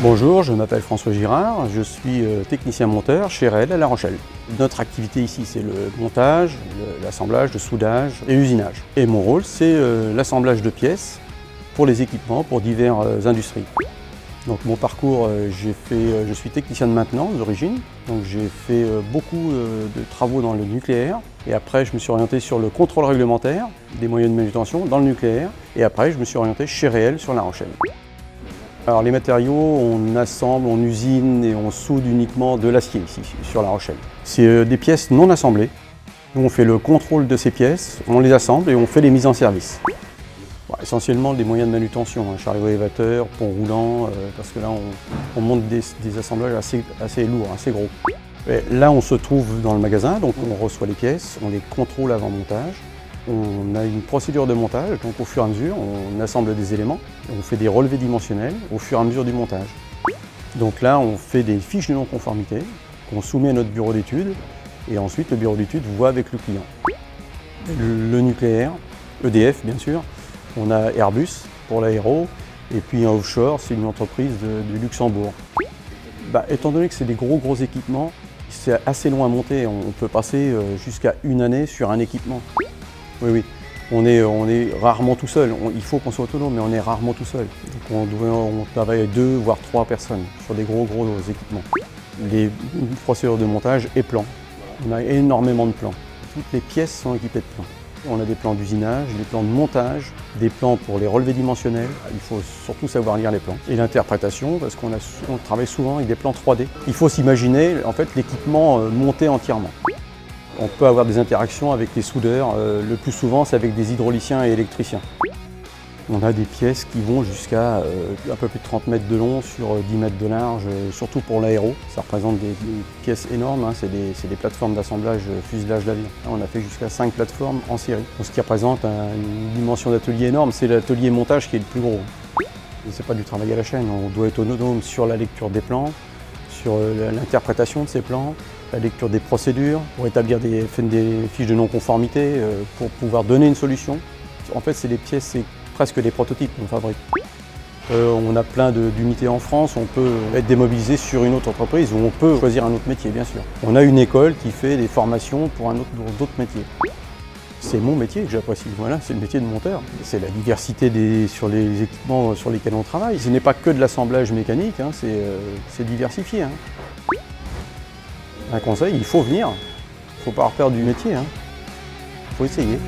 Bonjour, je m'appelle François Girard, je suis technicien monteur chez REL à La Rochelle. Notre activité ici, c'est le montage, l'assemblage, le soudage et l'usinage. Et mon rôle, c'est l'assemblage de pièces pour les équipements, pour diverses industries. Donc mon parcours, je suis technicien de maintenance d'origine, donc j'ai fait beaucoup de travaux dans le nucléaire. Et après, je me suis orienté sur le contrôle réglementaire des moyens de manutention dans le nucléaire. Et après, je me suis orienté chez REL sur La Rochelle. Alors les matériaux, on assemble, on usine et on soude uniquement de l'acier ici, sur La Rochelle. C'est des pièces non assemblées. Nous, on fait le contrôle de ces pièces, on les assemble et on fait les mises en service. Bon, essentiellement des moyens de manutention, chariot élévateur, pont roulant, parce que là on monte des assemblages assez lourds, assez gros. Et là on se trouve dans le magasin, donc on reçoit les pièces, on les contrôle avant montage. On a une procédure de montage, donc au fur et à mesure, on assemble des éléments, on fait des relevés dimensionnels au fur et à mesure du montage. Donc là, on fait des fiches de non-conformité qu'on soumet à notre bureau d'études et ensuite le bureau d'études voit avec le client. Le nucléaire, EDF bien sûr, on a Airbus pour l'aéro et puis un offshore, c'est une entreprise du Luxembourg. Étant donné que c'est des gros équipements, c'est assez long à monter, on peut passer jusqu'à une année sur un équipement. Oui, on est rarement tout seul. Il faut qu'on soit autonome, mais on est rarement tout seul. Donc on travaille avec 2 voire 3 personnes sur des gros équipements. Les procédures de montage et plans. On a énormément de plans. Toutes les pièces sont équipées de plans. On a des plans d'usinage, des plans de montage, des plans pour les relevés dimensionnels. Il faut surtout savoir lire les plans. Et l'interprétation, parce qu'on travaille souvent avec des plans 3D. Il faut s'imaginer en fait l'équipement monté entièrement. On peut avoir des interactions avec les soudeurs, le plus souvent c'est avec des hydrauliciens et électriciens. On a des pièces qui vont jusqu'à un peu plus de 30 mètres de long sur 10 mètres de large, surtout pour l'aéro. Ça représente des pièces énormes, c'est des plateformes d'assemblage, fuselage d'avion. On a fait jusqu'à 5 plateformes en série, ce qui représente une dimension d'atelier énorme. C'est l'atelier montage qui est le plus gros. Ce n'est pas du travail à la chaîne, on doit être autonome sur la lecture des plans, sur l'interprétation de ces plans, la lecture des procédures, pour établir des fiches de non-conformité, pour pouvoir donner une solution. En fait, c'est des pièces, c'est presque des prototypes qu'on fabrique. On a plein d'unités en France, on peut être démobilisé sur une autre entreprise ou on peut choisir un autre métier, bien sûr. On a une école qui fait des formations pour d'autres métiers. C'est mon métier que j'apprécie, voilà, c'est le métier de monteur. C'est la diversité sur les équipements sur lesquels on travaille. Ce n'est pas que de l'assemblage mécanique, c'est diversifié. Un conseil, il faut venir, il ne faut pas avoir peur du métier, il faut essayer.